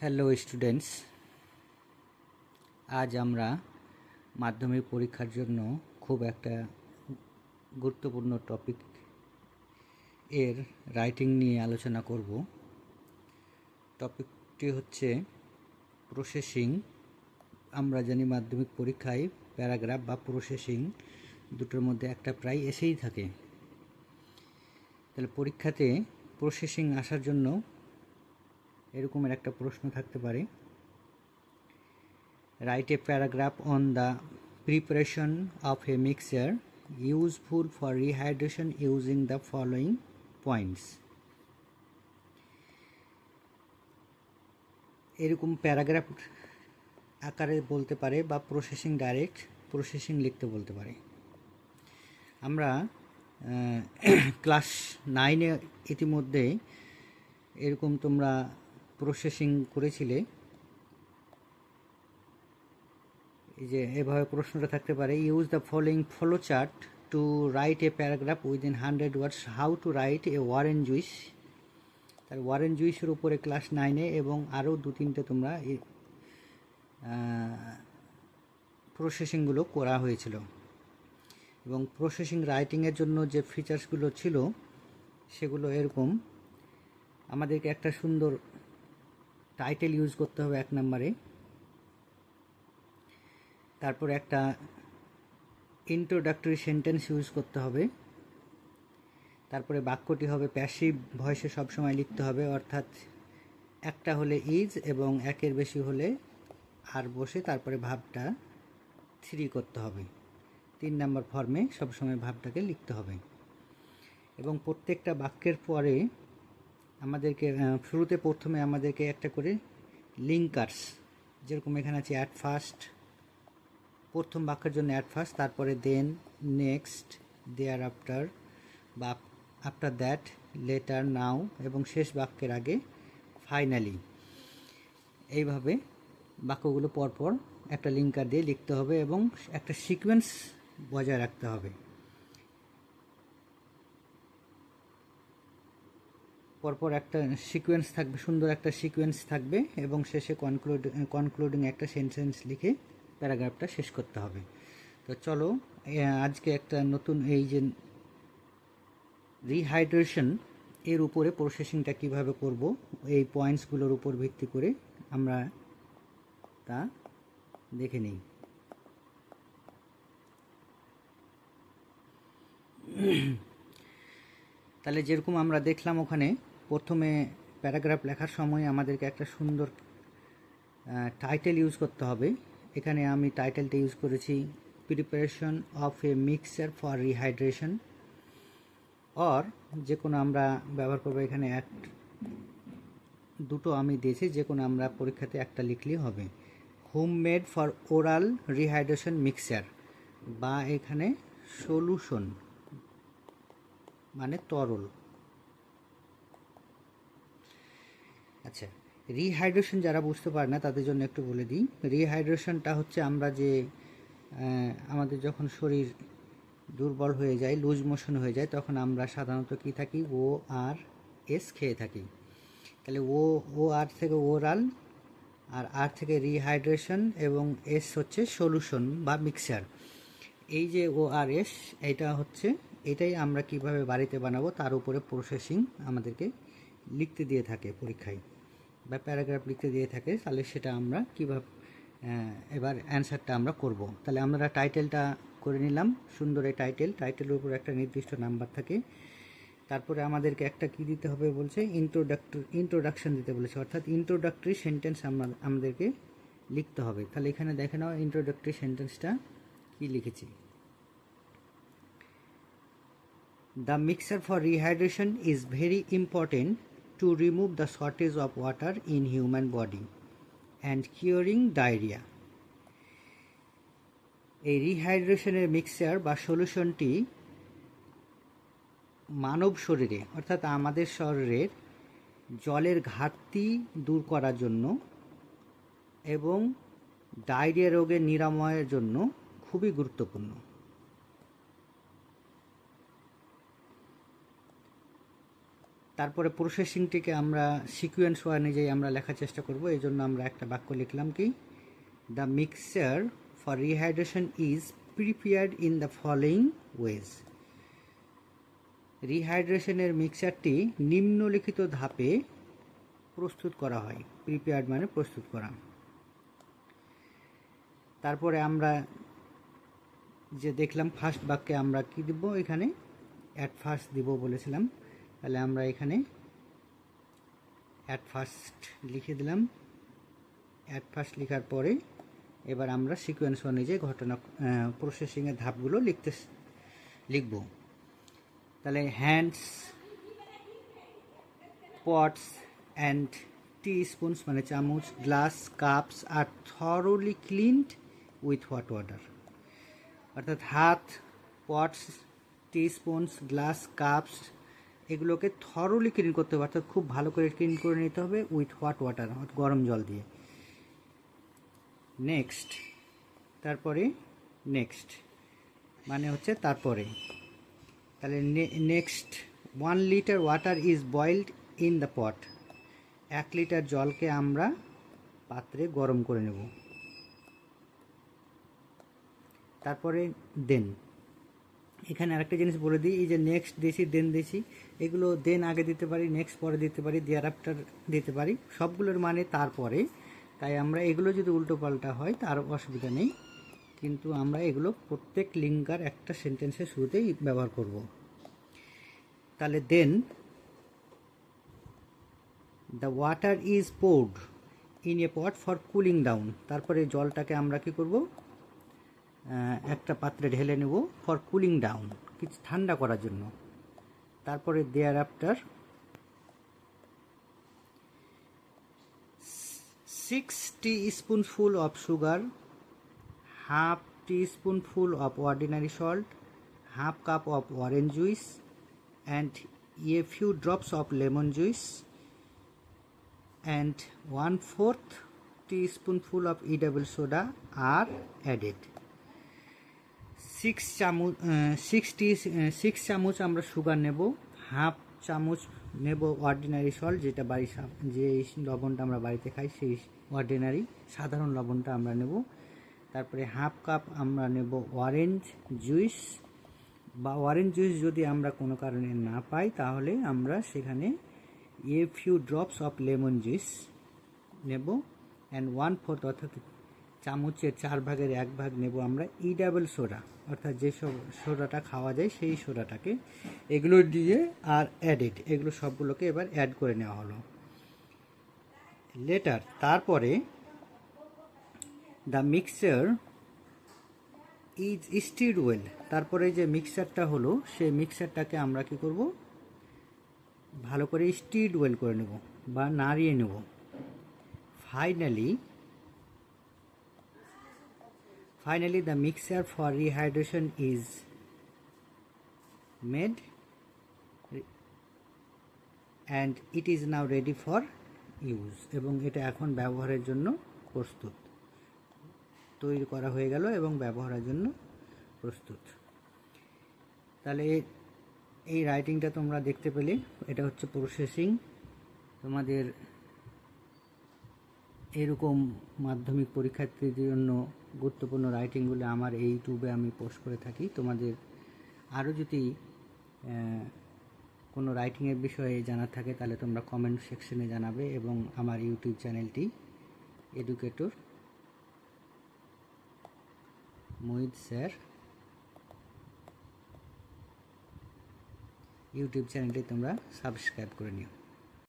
Hello students, আজ আমরা মাধ্যমিক পরীক্ষার জন্য খুব একটা গুরুত্বপূর্ণ টপিক এর রাইটিং নিয়ে আলোচনা করব। টপিকটি হচ্ছে প্রসেসিং। আমরা জানি মাধ্যমিক পরীক্ষায় প্যারাগ্রাফ বা প্রসেসিং দুটোর মধ্যে একটা প্রায় এসেই থাকে। তাহলে পরীক্ষাতে প্রসেসিং আসার জন্য এরকমের একটা প্রশ্ন থাকতে পারে, write a paragraph on the preparation of a mixture useful for rehydration using the following points. এরকম প্যারাগ্রাফ আকারে বলতে পারে বা প্রসেসিং ডাইরেক্ট প্রসেসিং লিখতে বলতে পারে। আমরা ক্লাস 9-এ ইতিমধ্যে এরকম তোমরা প্রসেসিং করেছিলে। এই যে এভাবে প্রশ্নটা থাকতে পারে, use the following follow chart to write a paragraph within 100 words, how to write a orange juice. তার ওয়ারেন জুইসের উপরে ক্লাস 9-এ এবং আরও 2-3টে তোমরা প্রসেসিংগুলো করা হয়েছিল। এবং প্রসেসিং রাইটিংয়ের জন্য যে ফিচার্সগুলো ছিল সেগুলো এরকম, আমাদেরকে একটা সুন্দর টাইটেল ইউজ করতে হবে 1 নম্বরে, তারপরে একটা ইন্ট্রোডাক্টরি সেন্টেন্স ইউজ করতে হবে, তারপরে বাক্যটি হবে প্যাসিভ ভয়েসে সবসময় লিখতে হবে, অর্থাৎ একটা হলে ইজ এবং একের বেশি হলে আর বসে তারপরে ভাবটা 3 করতে হবে। 3 নম্বর ফর্মে সবসময় ভাবটাকে লিখতে হবে। এবং প্রত্যেকটা বাক্যের পরে আমাদেরকে শুরুতে প্রথমে আমাদেরকে একটা করে লিঙ্কার্স, যেরকম এখানে আছে অ্যাট ফার্স্ট, প্রথম বাক্যের জন্য অ্যাট ফার্স্ট, তারপরে দেন, নেক্সট, দেয়ার আফটার বা আফটার দ্যাট, লেটার, নাও এবং শেষ বাক্যের আগে ফাইনালি। এইভাবে বাক্যগুলো পরপর একটা লিঙ্কার দিয়ে লিখতে হবে এবং একটা সিকোয়েন্স বজায় রাখতে হবে। পরপর একটা সিকোয়েন্স থাকবে, সুন্দর একটা সিকোয়েন্স থাকবে এবং শেষে কনক্লুডিং একটা সেন্টেন্স লিখে প্যারাগ্রাফটা শেষ করতে হবে। তো চলো আজকে একটা নতুন এই যে রিহাইড্রেশন এর উপরে প্রসেসিংটা কিভাবে করব, এই পয়েন্টসগুলোর উপর ভিত্তি করে আমরা তা দেখে নিই। তাহলে যেরকম আমরা দেখলাম, ওখানে প্রথমে প্যারাগ্রাফ লেখার সময় আমাদেরকে একটা সুন্দর টাইটেল ইউজ করতে হবে। এখানে আমি টাইটেলটা ইউজ করেছি preparation of A mixture for rehydration, or যে কোনো আমরা ব্যবহার করবো, এখানে দুটো আমি দিয়েছি, যে কোনো আমরা পরীক্ষাতে একটা লিখলেই হবে। Home made for oral rehydration mixture, বা এখানে সলিউশন মানে তরল। আচ্ছা, রিহাইড্রেশন যারা বুঝতে পারে না তাদের জন্য একটু বলে দিই। রিহাইড্রেশনটা হচ্ছে আমরা যে আমাদের যখন শরীর দুর্বল হয়ে যায়, লুজ মোশন হয়ে যায়, তখন আমরা সাধারণত কি থাকি, ORS খেয়ে থাকি। তাহলে OR থেকে ওরাল, আর আর থেকে রিহাইড্রেশন, এবং S হচ্ছে সলিউশন বা মিক্সচার। এই যে ORS, এটা হচ্ছে, এটাই আমরা কিভাবে বাড়িতে বানাবো তার উপরে প্রসেসিং আমাদেরকে লিখতে দিয়ে থাকে পরীক্ষায়, বা প্যারাগ্রাফ লিখতে দিয়ে থাকে। তাহলে সেটা আমরা কীভাবে এবার অ্যান্সারটা আমরা করব। তাহলে আমরা টাইটেলটা করে নিলাম, সুন্দর এই টাইটেলের উপর একটা নির্দিষ্ট নাম্বার থাকে। তারপরে আমাদেরকে একটা কি দিতে হবে বলছে, ইন্ট্রোডাকশন দিতে বলেছে, অর্থাৎ ইন্ট্রোডাক্টরি সেন্টেন্স আমাদেরকে লিখতে হবে। তাহলে এখানে দেখে নাও ইন্ট্রোডাক্টরি সেন্টেন্সটা কি লিখেছি। The mixture for rehydration is very important to remove the shortage of water in human body and curing diarrhea. এই রিহাইড্রেশনের মিক্সচার বা সলিউশনটি মানব শরীরে, অর্থাৎ আমাদের শরীরের জলের ঘাটতি দূর করার জন্য এবং ডায়রিয়া রোগের নিরাময়ের জন্য খুবই গুরুত্বপূর্ণ। তারপরে প্রসেসিংটিকে আমরা সিকোয়েন্স অনুযায়ী আমরা লেখার চেষ্টা করব। এই জন্য আমরা একটা বাক্য লিখলাম কি, the mixture for rehydration is prepared in the following ways. রিহাইড্রেশনের মিক্সচারটি নিম্নলিখিত ধাপে প্রস্তুত করা হয়। প্রিপেয়ার্ড মানে প্রস্তুত করা। তারপরে আমরা যে দেখলাম ফার্স্ট বাক্যে আমরা কি দিব, এখানে অ্যাট ফার্স্ট দিব বলেছিলাম, তাহলে আমরা এখানে অ্যাট ফার্স্ট লিখে দিলাম। অ্যাট ফার্স্ট লেখার পরে এবার আমরা সিকোয়েন্স অনুযায়ী ঘটনা প্রসেসিংয়ের ধাপগুলো লিখব। তাহলে hands, pots and tea spoons মানে চামচ, গ্লাস, কাপস আর thoroughly cleaned with hot water. অর্থাৎ হাত, pots, tea spoons, glass, cups এগুলোকে থরোলি ক্লিন করতে হবে, অর্থাৎ খুব ভালো করে ক্লিন করে নিতে হবে উইথ হট ওয়াটার, গরম জল দিয়ে। নেক্সট, তারপরে নেক্সট মানে হচ্ছে তারপরে। তাহলে next 1 litre water is boiled in the pot. 1 litre জলকে আমরা পাত্রে গরম করে নেব। তারপরে দেন, এখানে আরেকটা জিনিস বলে দিই, এই যে নেক্সট দিয়েছি, দেন দিয়েছি, এগুলো দেন আগে দিতে পারি, নেক্সট পরে দিতে পারি, দেয়ার আফটার দিতে পারি, সবগুলোর মানে তারপরে। তাই আমরা এগুলো যদি উল্টো পাল্টা হয় তার অসুবিধা নেই, কিন্তু আমরা এগুলো প্রত্যেক লিঙ্গার একটা সেন্টেন্সের শুরুতেই ব্যবহার করব। তাহলে then the water is poured in a pot for cooling down. তারপরে জলটাকে আমরা কি করব, একটা পাত্রে ঢেলে নেব ফর কুলিং ডাউন, কিছু ঠান্ডা করার জন্য। তারপরে দেয়ার after 6 teaspoonful of sugar, half teaspoonful of ordinary salt, half cup of orange juice and a few drops of lemon juice and 1/4 teaspoonful of edible soda are added. 6 চামচ আমরা sugar নেব, half চামচ নেব অর্ডিনারি সল্ট, যেটা যে লবণটা আমরা বাড়িতে খাই সেই অর্ডিনারি সাধারণ লবণটা আমরা নেব। তারপরে হাফ কাপ আমরা নেব অরেঞ্জ জুইস, বা অরেঞ্জ জুইস যদি আমরা কোনো কারণে না পাই তাহলে আমরা সেখানে a few drops of lemon juice নেব। অ্যান্ড 1/4 অর্থাৎ চামচের 4 ভাগের 1 ভাগ নেব আমরা ইডেবল সোডা, অর্থাৎ যেসব সোডাটা খাওয়া যায় সেই সোডাটাকে, এগুলো দিয়ে আর অ্যাডেড, এগুলো সবগুলোকে এবার অ্যাড করে নেওয়া হলো। লেটার, তারপরে দ্য মিক্সচার ইজ স্টিরড ওয়েল। তারপরে যে মিক্সচারটা হলো সেই মিক্সচারটাকে আমরা কি করব, ভালো করে স্টিরড ওয়েল করে নেব বা নাড়িয়ে নেব। Finally, the mixture for rehydration is made and it is now ready for use. এবং এটা এখন ব্যবহারের জন্য প্রস্তুত, তৈরি করা হয়ে গেল এবং ব্যবহারের জন্য প্রস্তুত। তাহলে এই রাইটিংটা তোমরা দেখতে পেলে, এটা হচ্ছে প্রসেসিং। তোমাদের এরকম মাধ্যমিক পরীক্ষার্থীদের জন্য গুরুত্বপূর্ণ রাইটিংগুলো আমার এই ইউটিউবে আমি পোস্ট করে থাকি। তোমাদের আরও যদি কোনো রাইটিংয়ের বিষয়ে জানার থাকে তাহলে তোমরা কমেন্ট সেকশনে জানাবে, এবং আমার ইউটিউব চ্যানেলটি এডুকেটর মোহিত স্যার ইউটিউব চ্যানেলটি তোমরা সাবস্ক্রাইব করে নিও।